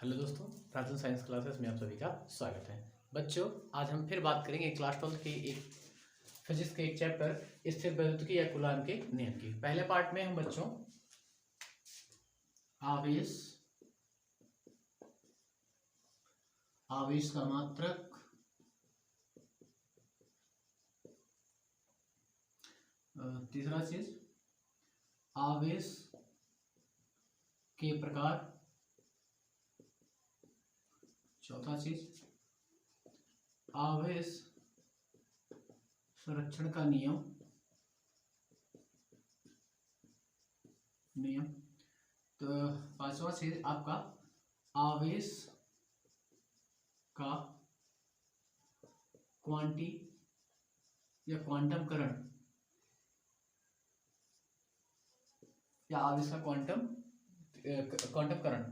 Hello दोस्तों, प्राचीन science classes में आप सभी का स्वागत है। बच्चों, आज हम फिर बात करेंगे क्लास 12 के एक फिजिक्स के एक चैप्टर स्थिर वैद्युतिकी या कूलाम के नियम की। पहले पार्ट में हम बच्चों आवेश आवेश का मात्रक, तीसरा चीज आवेश के प्रकार, चौथा चीज आवेश संरक्षण का नियम तो पांचवा चीज आपका आवेश का क्वांटी या क्वांटम करण या आवेश का क्वांटम करण।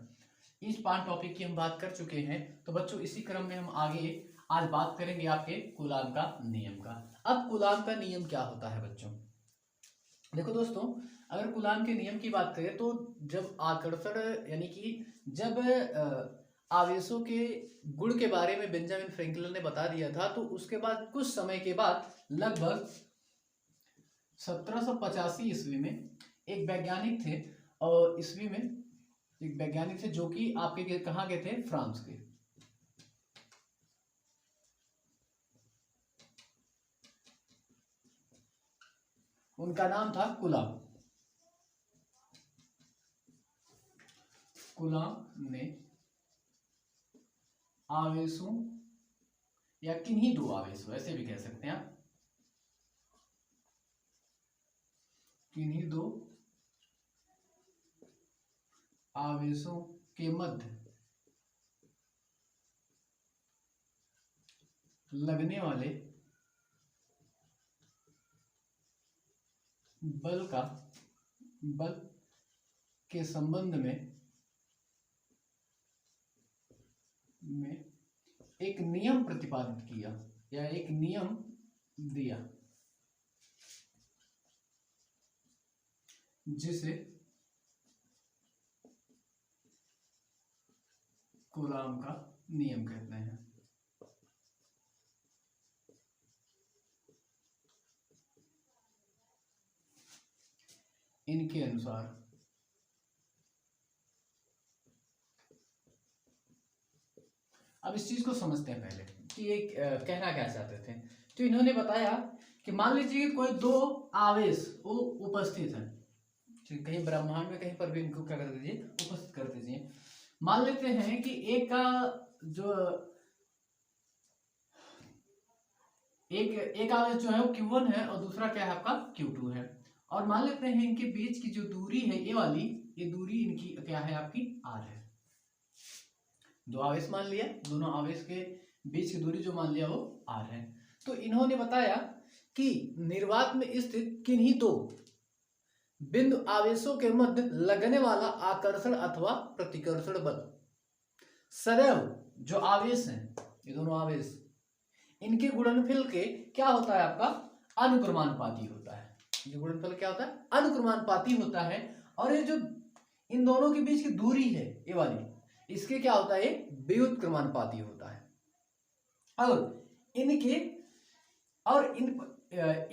इस 5 टॉपिक की हम बात कर चुके हैं। तो बच्चों, इसी क्रम में हम आगे आज बात करेंगे आपके कूलाम का नियम का। अब कूलाम का नियम क्या होता है बच्चों? देखो दोस्तों, अगर कूलाम के नियम की बात करें तो जब आकर्षण यानी कि जब आवेशों के गुण के बारे में बेंजामिन फ्रैंकलिन ने बता दिया था, तो उसके बाद कुछ समय के बाद लगभग 1785 ईस्वी में एक वैज्ञानिक थे, और ईस्वी में एक वैज्ञानिक थे जो कि आपके कहाँ के थे? फ्रांस के। उनका नाम था कूलाम। कूलाम ने आवेशों या किन्हीं दो आवेशों, ऐसे भी कह सकते हैं आप, किन्हीं दो आवेशों के मध्य लगने वाले बल के संबंध में एक नियम प्रतिपादित किया या एक नियम दिया, जिसे कूलाम का नियम कहते हैं। इनके अनुसार अब इस चीज को समझते हैं पहले कि ये कहना क्या चाहते थे। तो इन्होंने बताया कि मान लीजिए कोई दो आवेश वो उपस्थित है, कहीं ब्रह्मांड में कहीं पर भी इनको क्या कर दीजिए? उपस्थित कर दीजिए। मान लेते हैं कि एक का जो एक आवेश जो है वो Q1 है और दूसरा क्या है आपका? Q2 है। और मान लेते हैं इनके बीच की जो दूरी है ये वाली, ये दूरी इनकी क्या है? आपकी R है। दो आवेश मान लिया, दोनों आवेश के बीच की दूरी जो मान लिया वो R है। तो इन्होंने बताया कि निर्वात में स्थित किन्हीं दो बिंदु आवेशों के मध्य लगने वाला आकर्षण अथवा प्रतिकर्षण बल सदैव जो आवेश हैं, ये दोनों आवेश, इनके गुणनफल के क्या होता है? आपका अनुक्रमानुपाती होता है। ये गुणनफल क्या होता है? अनुक्रमानुपाती होता है। और ये जो इन दोनों के बीच की दूरी है ये वाली, इसके क्या होता है? ये व्युत्क्रमानुपाती होता है। और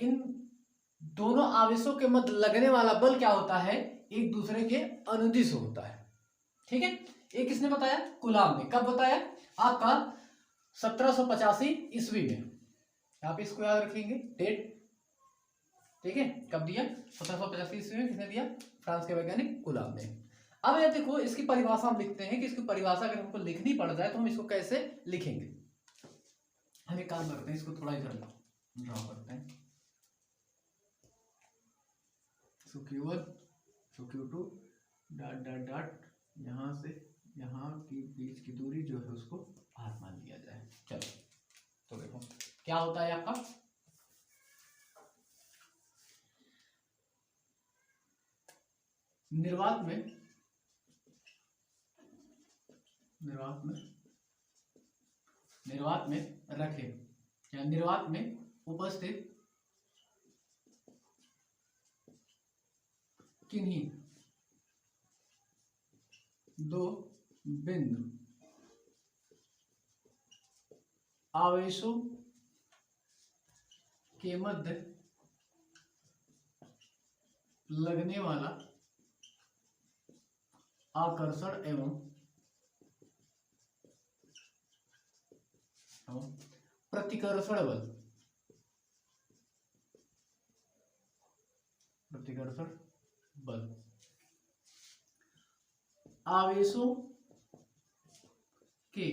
इन दोनों आवेशों के मध्य लगने वाला बल क्या होता है? एक दूसरे के अनुदिश होता है। ठीक है, ये किसने बताया? कूलाम ने। कब बताया? आपका 1785 ईस्वी में। आप इसको याद रखेंगे डेट। ठीक है, कब दिया? 1785 ईस्वी में। किसने दिया? फ्रांस के वैज्ञानिक कूलाम ने। अब ये देखो, इसकी परिभाषा हम लिखते हैं कि इसकी परिभाषा अगर हमको लिखनी पड़ जाए तो हम इसको कैसे लिखेंगे। हम एक काम करते हैं, इसको थोड़ा इधर ड्रॉ करते हैं। Q1 Q2 dot dot dot, यहां से यहां की बीच की दूरी जो है उसको R मान लिया जाए। चलो, तो देखो क्या होता है आपका निर्वात में रखे या निर्वात में उपस्थित किन्हीं दो बिंदु आवेशों के मध्य लगने वाला आकर्षण एवं प्रतिकर्षण बल आवेशों के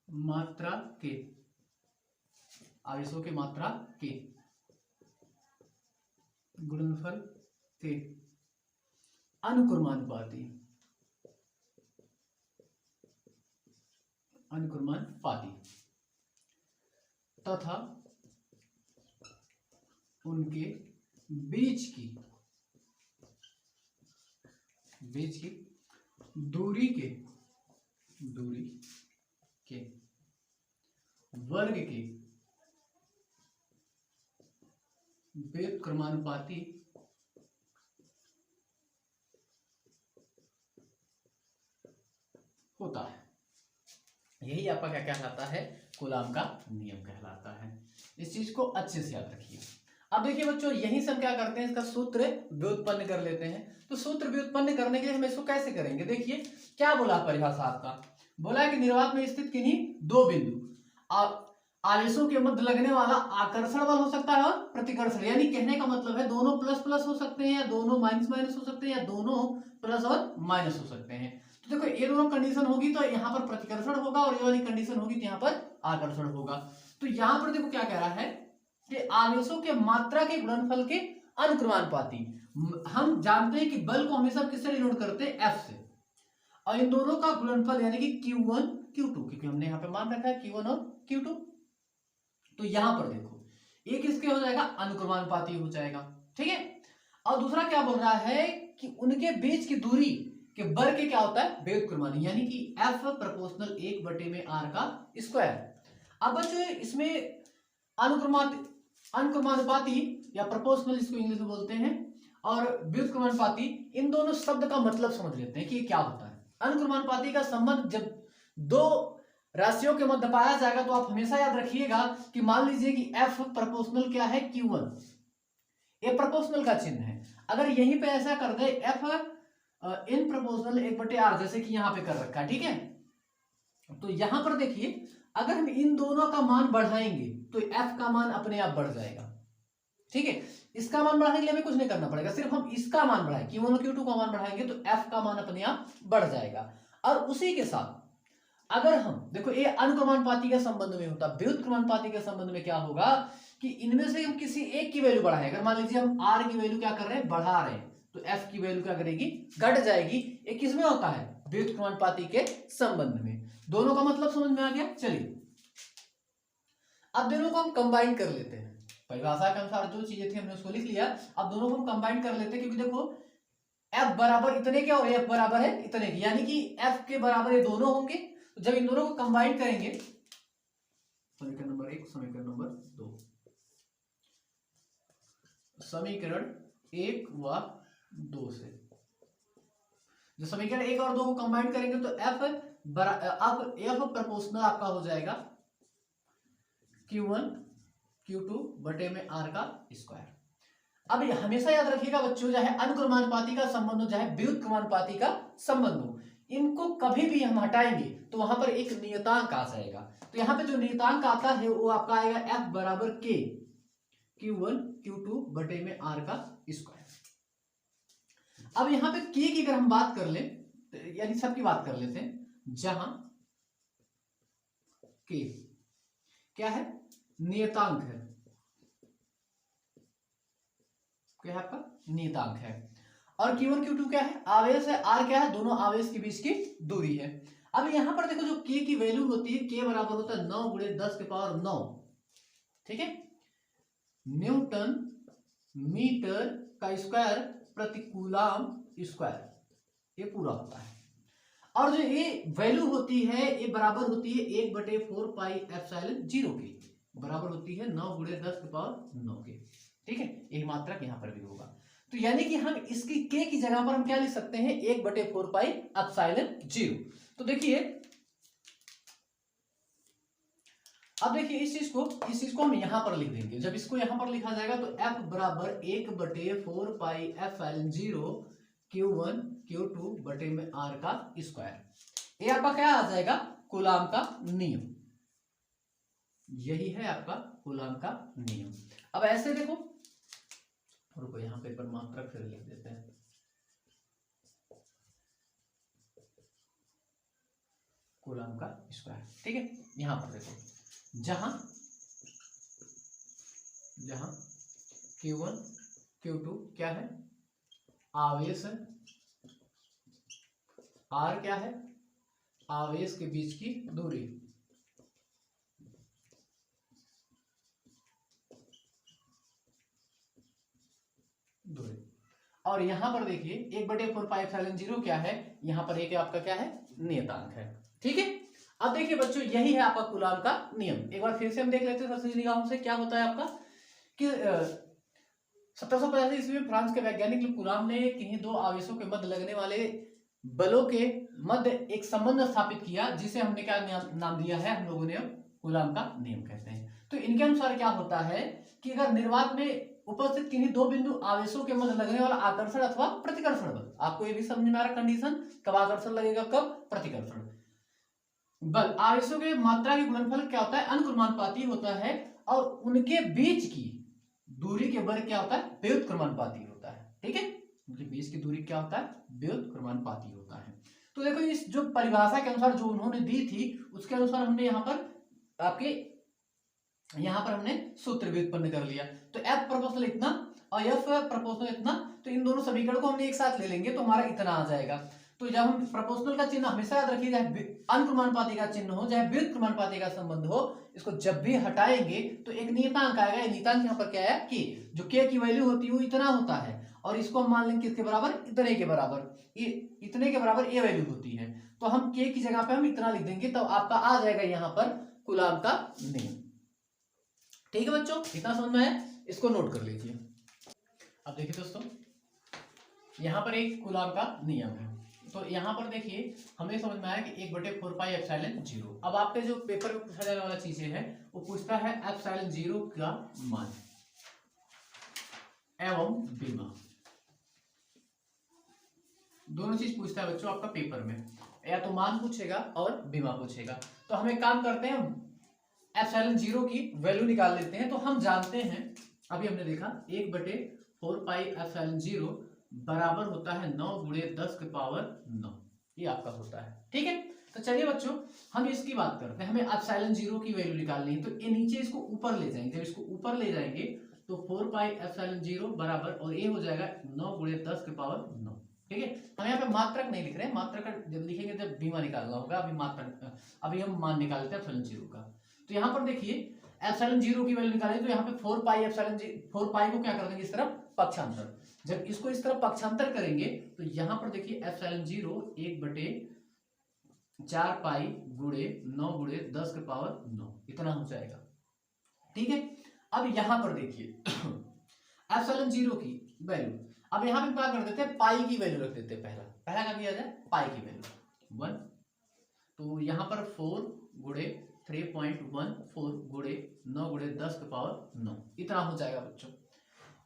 मात्रा के गुणनफल के अनुक्रमानुपाती तथा उनके बीच की दूरी के वर्ग के व्युत्क्रमानुपाती होता है। यही आपका क्या कहलाता है, कूलाम का नियम कहलाता है। इस चीज को अच्छे से याद रखिए। अब देखिए बच्चों, यही से हम क्या करते हैं, इसका सूत्र व्युत्पन्न कर लेते हैं। तो सूत्र व्युत्पन्न करने के लिए हम इसको कैसे करेंगे, देखिए क्या बोला परिभाषा आपका, बोला है कि निर्वात में स्थित किन्हीं दो बिंदु आवेशों के मध्य लगने वाला आकर्षण बल हो सकता है और प्रतिकर्षण, यानी कहने का मतलब है दोनों प्लस प्लस हो सकते हैं या दोनों माइनस माइनस हो सकते हैं या दोनों प्लस और माइनस हो सकते हैं। तो देखो ये दोनों कंडीशन होगी तो यहाँ पर प्रतिकर्षण होगा और ये वाली कंडीशन होगी तो यहाँ पर आकर्षण होगा। तो यहाँ पर देखो क्या कह रहा है कि आवेशों के मात्रा के गुणनफल के अनुक्रमानुपाती। हम जानते हैं कि बल को हमेशा किससे डिनोट करते हैं, F से, और इन दोनों का गुणनफल यानी कि Q1 Q2, क्योंकि हमने यहाँ पे मान रखा है Q1 और Q2। तो यहां पर देखो एक इसके हो जाएगा अनुक्रमानुपाती हो जाएगा, ठीक है। और दूसरा क्या बोल रहा है कि उनके बीच की दूरी के वर्ग के क्या होता है, व्युत्क्रमानुपाती, यानी कि F प्रोपोर्शनल 1/r का स्क्वायर। अब बच्चों इसमें अनुक्रमानुपाती या प्रोपोर्शनल इसको इंग्लिश में बोलते हैं, और व्युत्क्रमानुपाती, इन दोनों शब्द का मतलब समझ लेते हैं कि ये क्या होता है। अनुक्रमानुपाती का संबंध जब दो राशियों के मध्य पाया जाएगा तो आप हमेशा याद रखिएगा कि मान लीजिए कि F प्रोपोर्शनल क्या है, Q1, ये प्रोपोर्शनल का चिन्ह है। अगर यहीं पे ऐसा कर दे F इन प्रोपोर्शनल 1/r, जैसे कि यहां पे कर रखा है, ठीक है। तो यहां पर देखिए अगर हम इन दोनों का मान बढ़ाएंगे तो F का मान अपने आप बढ़ जाएगा, ठीक है। इसका मान बढ़ाने के लिए हमें कुछ नहीं करना पड़ेगा, सिर्फ हम इसका मान बढ़ाएं, Q1 और Q2 का मान बढ़ाएंगे तो F का मान अपने आप बढ़ जाएगा। और उसी के साथ अगर हम देखो ये अनुक्रमानुपाती के संबंध में होता, व्युत्क्रमानुपाती के संबंध में क्या होगा कि इनमें से हम किसी एक की वैल्यू बढ़ाएं। अगर मान लीजिए हम R की वैल्यू क्या कर रहे हैं, बढ़ा रहे हैं, तो F की वैल्यू क्या करेगी, घट जाएगी। ये किसमें होता है, व्युत्क्रमानुपाती के संबंध में। दोनों का मतलब समझ में आ गया। चलिए अब दोनों को हम कंबाइन कर लेते हैं, परिभाषा के अनुसार जो चीजें थी हमने उसको लिख लिया। अब दोनों को हम कंबाइन कर लेते हैं, क्योंकि देखो F बराबर इतने के और F बराबर है इतने के, यानी कि F के बराबर ये दोनों होंगे। तो जब इन दोनों को कंबाइन करेंगे, समीकरण नंबर 1 समीकरण नंबर 2, समीकरण 1 व 2 से जो समीकरण 1 और 2 को कंबाइन करेंगे तो F प्रोपोर्शनल आपका हो जाएगा Q1 Q2 बटे में R का स्क्वायर। अब हमेशा याद रखिएगा बच्चों, चाहे अनुक्रमानुपाती का संबंध हो चाहे व्युत्क्रमानुपाती का संबंध हो, इनको कभी भी हम हटाएंगे तो वहां पर एक नियतांक आ जाएगा। तो यहाँ पे जो नियतांक आता है वो आपका आएगा F बराबर K Q1 Q2 बटे में R का स्क्वायर। अब यहाँ पे K की अगर हम बात कर ले, यानी सबकी बात कर लेते हैं, जहां K क्या है, नियतांक है, क्या है आपका, नियतांक है। और Q1 Q2 क्या है, आवेश है, R क्या है, दोनों आवेश के बीच की दूरी है। अब यहां पर देखो जो K की वैल्यू होती है, K बराबर होता है 9 गुणे 10 के पावर 9, ठीक है, न्यूटन मीटर का स्क्वायर प्रति कूलाम स्क्वायर, ये पूरा होता है। और जो ये वैल्यू होती है ये बराबर होती है 1/4 पाई एप्सिलॉन 0 के, बराबर होती है 9 गुणे 10 के पावर 9 के, ठीक है। यही मात्रक यहाँ पर भी होगा। तो यानी कि हम इसकी K की जगह पर हम क्या लिख सकते हैं, 1/4 पाई एप्सिलॉन 0। तो देखिए अब देखिए इस चीज को हम यहां पर लिख देंगे। जब इसको यहां पर लिखा जाएगा तो F बराबर 1/4 पाई एप्सिलॉन 0 Q1 Q2 बटे में R का स्क्वायर। ये आपका क्या आ जाएगा, कूलाम का नियम। यही है आपका कूलाम का नियम। अब ऐसे देखो, रुको यहां पेपर मात्रक फिर लिख देते हैं। कूलाम का स्क्वायर, ठीक है। यहां पर देखो, जहां Q1 Q2 क्या है, आवेश है, R क्या है, आवेश के बीच की दूरी, और यहां पर देखिए 1/4 पाई एप्सिलॉन 0 क्या है, यहां पर एक आपका क्या है, नियतांक है, ठीक है। अब देखिए बच्चों, यही है आपका कूलाम का नियम। एक बार फिर से हम देख लेते हैं सरसरी निगाहों से। क्या होता है आपका कि 1785 ईस्वी में फ्रांस के वैज्ञानिक कूलाम ने किन्हीं दो आवेशों के मध्य लगने वाले बलों के मध्य एक संबंध स्थापित किया, जिसे हमने क्या नाम दिया है, हम लोगों ने कूलाम का नियम कहते हैं। तो इनके अनुसार क्या होता है कि अगर निर्वात में उपस्थित किन्हीं दो बिंदु आवेशों के मध्य लगने वाला आकर्षण अथवा प्रतिकर्षण बल, आपको ये भी समझ में आ रहा कंडीशन, कब आकर्षण लगेगा, कब प्रतिकर्षण बल, आवेशों के मात्रा के गुणनफल क्या होता है, अनुक्रमानुपाती होता है, और उनके बीच की दूरी के वर्ग क्या होता है, व्युत्क्रमानुपाती होता है, ठीक है। उनके बीच की दूरी क्या होता है, व्युत्क्रमानुपाती होता है। तो देखो इस जो परिभाषा के अनुसार जो उन्होंने दी थी, उसके अनुसार हमने यहाँ पर आपके हमने सूत्र भी उत्पन्न कर लिया। तो F प्रोपोर्शनल इतना और F प्रोपोर्शनल इतना, तो इन दोनों समीकरण को हमने एक साथ ले लेंगे तो हमारा इतना आ जाएगा। तो जब हम प्रोपोर्शनल का चिन्ह हमेशा याद रखिए, चाहे अनुक्रमानुपाती का चिन्ह हो चाहे व्युत्क्रमानुपाती का संबंध हो, इसको जब भी हटाएंगे तो एक नियतांक आएगा। ये नियतांक यहाँ पर क्या है कि जो k की वैल्यू होती है वो इतना होता है, और इसको हम मान लेंगे किसके बराबर, इतने के बराबर, इतने के बराबर ये वैल्यू होती है। तो हम k की जगह पे हम इतना लिख देंगे, तो आपका आ जाएगा यहाँ पर कूलाम का नियम। ठीक है बच्चों, इतना समझ में आया, इसको नोट कर लीजिए। अब देखिए दोस्तों, यहां पर एक कूलाम का नियम है। तो यहां पर देखिए हमें समझ में आया कि 1/4 पाई एप्सिलॉन 0। अब आपके जो पेपर में पूछा जाने वाला चीजें हैं, वो पूछता है एप्सिलॉन 0 का मान एवं बीमा, दोनों चीज पूछता है बच्चों आपका पेपर में, या तो मान पूछेगा और बीमा पूछेगा। तो हम एक काम करते हैं, एप्सिलॉन 0 की वैल्यू निकाल लेते हैं। तो हम जानते हैं, अभी हमने देखा 1/4 पाई एप्सिलॉन 0 बराबर होता है 9 × 10⁹, ये आपका होता है, ठीक है। तो चलिए बच्चों, हम इसकी बात करते हैं। हमें एप्सिलॉन 0 की वैल्यू निकालनी है, तो ये नीचे इसको ऊपर ले जाएंगे। जब इसको ऊपर ले जाएंगे तो 4 पाई एप्सिलॉन 0 बराबर, और ये हो जाएगा 9 × 10⁹, ठीक है। हम यहाँ पे मात्रक नहीं लिख रहे हैं, मात्रक जब लिखेंगे जब बीमा निकालना होगा। अभी मात्रक, अभी हम मान निकालते हैं एप्सिलॉन 0 का। तो यहाँ पर देखिए एप्सिलॉन 0 की वैल्यू निकालें, तो यहाँ पे 4 पाई एप्सिलॉन 4 पाई को क्या कर देंगे, इस तरफ पक्षांतर। जब इसको इस तरफ पक्षांतर करेंगे तो यहाँ पर देखिए एप्सिलॉन 0 1/4 पाई गुणे 9 × 10⁹, इतना हो जाएगा, ठीक है। अब यहाँ पर देखिए एप्सिलॉन 0 की वैल्यू, अब यहाँ पे क्या कर देते हैं, पाई की वैल्यू रख देते हैं। पहला क्या किया जाए, पाई की वैल्यू 1। तो यहाँ पर 4 × 3.14 गुणे 9 × 10⁹, इतना हो जाएगा बच्चों।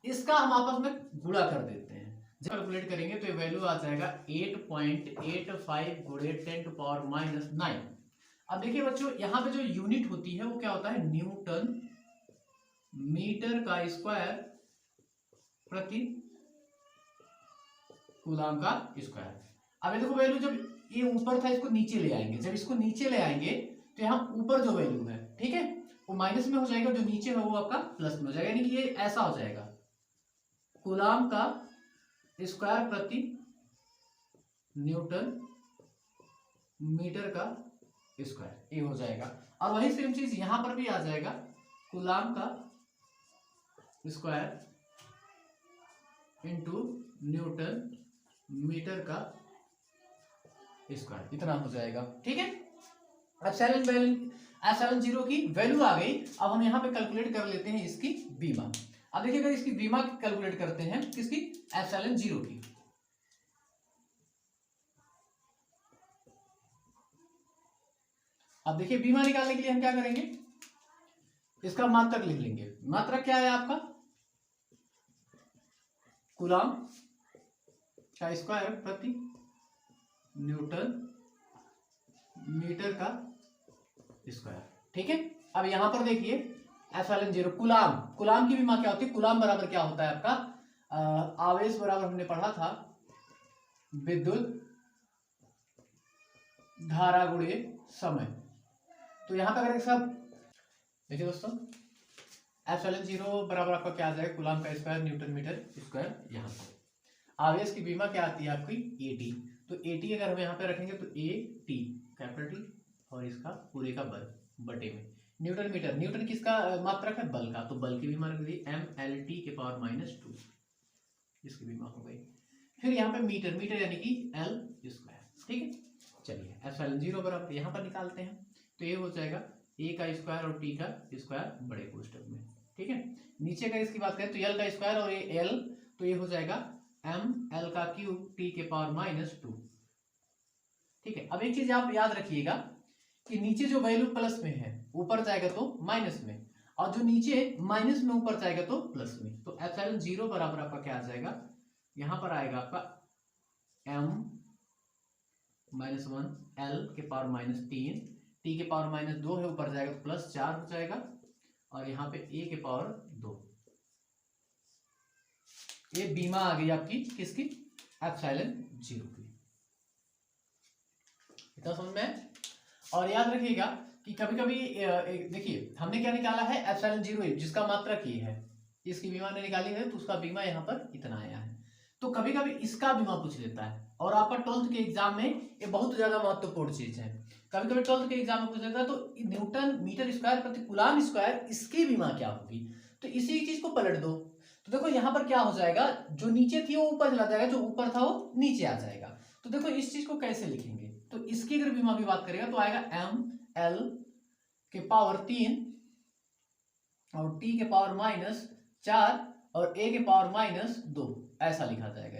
इसका हम आपस में गुणा कर देते हैं, जब कैलकुलेट करेंगे तो ये वैल्यू आ जाएगा 8.85 × 10⁻⁹। अब देखिए बच्चों, यहाँ पे जो यूनिट होती है वो क्या होता है, न्यूटन मीटर का स्क्वायर प्रति कूलाम का स्क्वायर। अब ये देखो वैल्यू, जब ये ऊपर था इसको नीचे ले आएंगे। जब इसको नीचे ले आएंगे तो यहाँ ऊपर जो वैल्यू है, ठीक है, वो माइनस में हो जाएगा, जो नीचे है वो आपका प्लस में हो जाएगा। यानी कि ये ऐसा हो जाएगा, कूलाम का स्क्वायर प्रति न्यूटन मीटर का स्क्वायर, ये हो जाएगा। और वही सेम चीज यहां पर भी आ जाएगा, कूलाम का स्क्वायर इंटू न्यूटन मीटर का स्क्वायर, इतना हो जाएगा, ठीक है। एप्सिलॉन 0 की वैल्यू आ गई। अब हम यहाँ पे कैलकुलेट कर लेते हैं इसकी बीमा। अब देखिए अगर इसकी बीमा कैलकुलेट करते हैं, किसकी, एप्सिलॉन 0 की, अब देखिए बीमा निकालने के लिए हम क्या करेंगे, इसका मात्रक लिख लेंगे। मात्रक क्या है आपका? कूलाम का स्क्वायर प्रति न्यूटन मीटर का स्क्वायर। ठीक है, अब यहां पर देखिए एप्सिलॉन 0 कूलाम, कूलाम की विमा क्या होती है? कूलाम बराबर क्या होता है आपका? आवेश बराबर हमने पढ़ा था विद्युत धारा गुणे समय। तो यहां पर अगर सब देखिए दोस्तों, एप्सिलॉन 0 बराबर आपका क्या आ जाएगा? कूलाम का स्क्वायर न्यूटन मीटर स्क्वायर। यहाँ पर आवेश की विमा क्या आती है आपकी? एटी। तो एटी अगर हम यहाँ पे रखेंगे तो ए टी कैपिटल टी और इसका पूरे का बटे में न्यूटन मीटर। न्यूटन किसका मात्रक है? बल का। तो बल की विमा रख दी एम एल टी के पावर -2, इसकी विमा हो गई। फिर यहाँ पे मीटर, मीटर यानी कि एल स्क्वायर। ठीक है, चलिए एप्सिलॉन 0 बराबर यहाँ पर निकालते हैं। तो ये हो जाएगा ए का स्क्वायर और टी का स्क्वायर बड़े कोष्ठक में। ठीक है, नीचे अगर इसकी बात करें तो एल का स्क्वायर और ये एल, तो ये हो जाएगा एम एल का क्यूब टी के पावर -2। ठीक है, अब एक चीज आप याद रखिएगा कि नीचे जो वैल्यू प्लस में है ऊपर जाएगा तो माइनस में, और जो नीचे माइनस में ऊपर जाएगा तो प्लस में। तो एप्सिलॉन 0 बराबर आपका क्या आ जाएगा? यहां पर आएगा आपका m -1 l के पावर -3 टी के पावर -2 है, ऊपर जाएगा तो +4 हो जाएगा, और यहाँ पे a के पावर 2। ये बीमा आ गई आपकी किसकी? एप्सिलॉन 0 की। इतना समझ में? और याद रखिएगा कि कभी कभी देखिए हमने क्या निकाला है? एप्सिलॉन 0 जिसका मात्रक ये है, इसकी बीमा ने निकाली है, तो उसका बीमा यहाँ पर इतना आया है। तो कभी कभी इसका बीमा पूछ लेता है, और आपका 12th के एग्जाम में ये बहुत ज्यादा महत्वपूर्ण चीज है। कभी कभी 12th के एग्जाम में पूछ लेता है तो न्यूटन मीटर स्क्वायर प्रति कूलाम स्क्वायर, इसकी बीमा क्या होगी? तो इसी चीज को पलट दो। तो देखो यहाँ पर क्या हो जाएगा? जो नीचे थी वो ऊपर चला जाएगा, जो ऊपर था वो नीचे आ जाएगा। तो देखो इस चीज को कैसे लिखेंगे? तो इसकी अगर बीमा की बात करेगा तो आएगा एम एल के पावर 3 और टी के पावर -4 और ए के पावर -2, ऐसा लिखा जाएगा।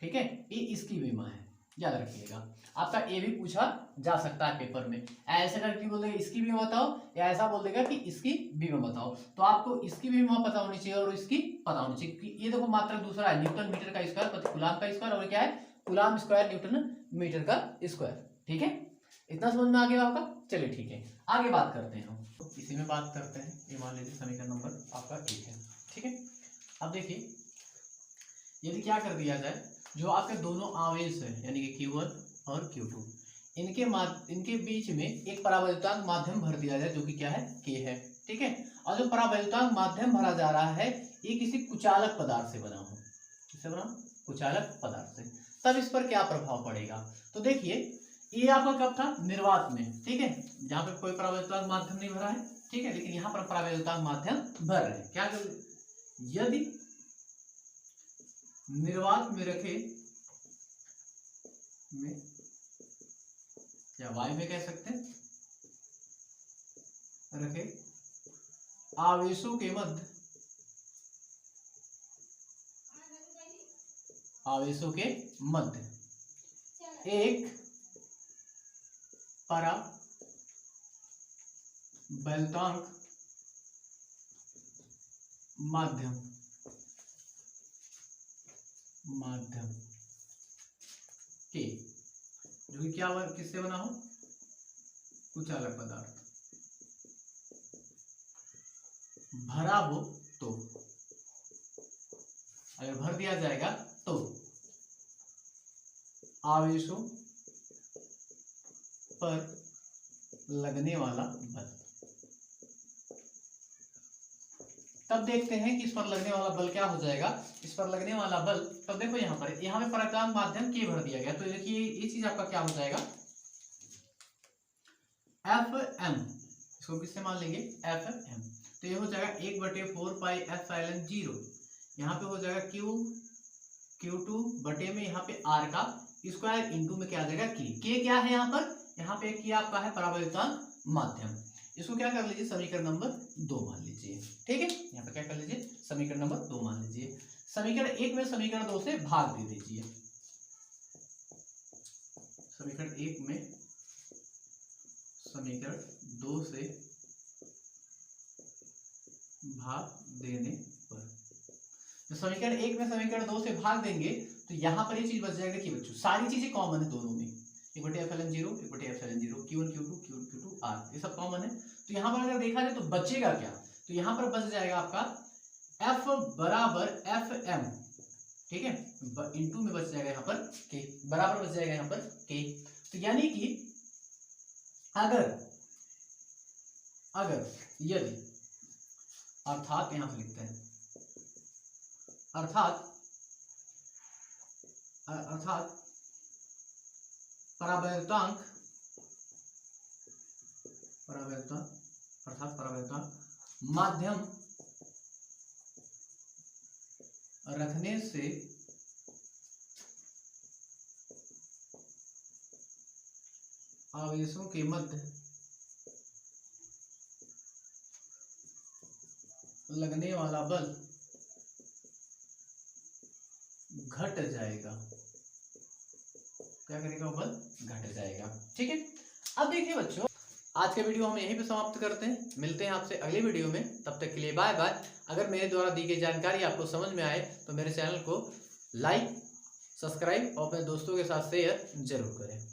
ठीक है, ये इसकी बीमा है, याद रखिएगा। आपका ए भी पूछा जा सकता है पेपर में, ऐसा करके बोल देगा इसकी बीमा बताओ, या ऐसा बोल देगा कि इसकी बीमा बताओ। तो आपको इसकी बीमा पता होनी चाहिए और इसकी पता होनी चाहिए, क्योंकि ये देखो मात्रक दूसरा है न्यूटन मीटर का स्क्वायर प्रति कूलाम का स्क्वायर, और क्या है? कूलाम स्क्वायर न्यूटन मीटर का स्क्वायर। ठीक है, इतना समझ में आ गया होगा। चलिए ठीक है, आगे बात करते हैं हम। तो इसी में बात करते हैं। ये मान लीजिए समीकरण नंबर आपका 1 है। ठीक है, अब देखिए यदि क्या कर दिया जाए, जो आपके दोनों आवेश है यानी कि Q1 और Q2, इनके बीच में एक परावैद्युतांक माध्यम भर दिया जाए, जो कि क्या है? K है। ठीक है, और जो परावैद्युतांक माध्यम भरा जा रहा है ये किसी कुचालक पदार्थ से बना हो। किससे बना? कुचालक पदार्थ से। तब इस पर क्या प्रभाव पड़ेगा? तो देखिए ये आपका कब था? निर्वात में। ठीक है, जहां पे कोई परावैद्युतांक माध्यम नहीं भरा है। ठीक है, लेकिन यहाँ पर परावैद्युतांक माध्यम भर रहे हैं। क्या यदि निर्वात में रखे में, या वायु में कह सकते हैं, रखे आवेशों के मध्य एक परावैद्युतांक माध्यम के, जो कि क्या किससे बना हो? कुचालक पदार्थ भरा हो, तो अगर भर दिया जाएगा तो आवेशों पर लगने वाला बल। तब देखते हैं कि इस पर लगने वाला बल क्या हो जाएगा। इस पर लगने वाला बल, तब देखो यहाँ पे परावैद्युतांक माध्यम के भर दिया गया, तो देखिए ये चीज आपका क्या हो जाएगा? Fm, इसको किससे मान लेंगे? Fm। तो ये हो जाएगा 1/4 पाई एप्सिलॉन 0, यहाँ पे हो जाएगा Q2 बटे में यहाँ पे R का स्क्वायर इंटू में क्या आ जाएगा? K क्या है यहाँ पर? यहाँ पे K आपका है परावैद्युतांक माध्यम। इसको क्या कर लीजिए? समीकरण नंबर 2 मान लीजिए। ठीक है, यहाँ पे क्या कर लीजिए? समीकरण नंबर 2 मान लीजिए। समीकरण 1 में समीकरण 2 से भाग दे दीजिए। समीकरण 1 में समीकरण 2 से भाग देने पर, तो समीकरण 1 में समीकरण 2 से भाग देंगे तो यहां पर ये चीज बच जाएगा कि बच्चों सारी चीजें कॉमन है दोनों में, 1/εo 1/εo q1 q2 q1 q2 r, ये सब कॉमन है। तो यहाँ पर अगर देखा जाए तो बचेगा क्या, तो यहाँ पर बच जाएगा आपका f बराबर fm, ठीक है, इनटू में बच जाएगा यहाँ पर k, बराबर बच जाएगा यहाँ पर k। तो यानी कि अगर यदि, अर्थात यहां से लिखते हैं, अर्थात परावर्तांक माध्यम रखने से आवेशों के मध्य लगने वाला बल घट जाएगा। क्या करेगा, बल घट जाएगा। ठीक है, अब देखिए बच्चों, आज का वीडियो हम यहीं पे समाप्त करते हैं, मिलते हैं आपसे अगले वीडियो में, तब तक के लिए बाय बाय। अगर मेरे द्वारा दी गई जानकारी आपको समझ में आए तो मेरे चैनल को लाइक, सब्सक्राइब और अपने दोस्तों के साथ शेयर जरूर करें।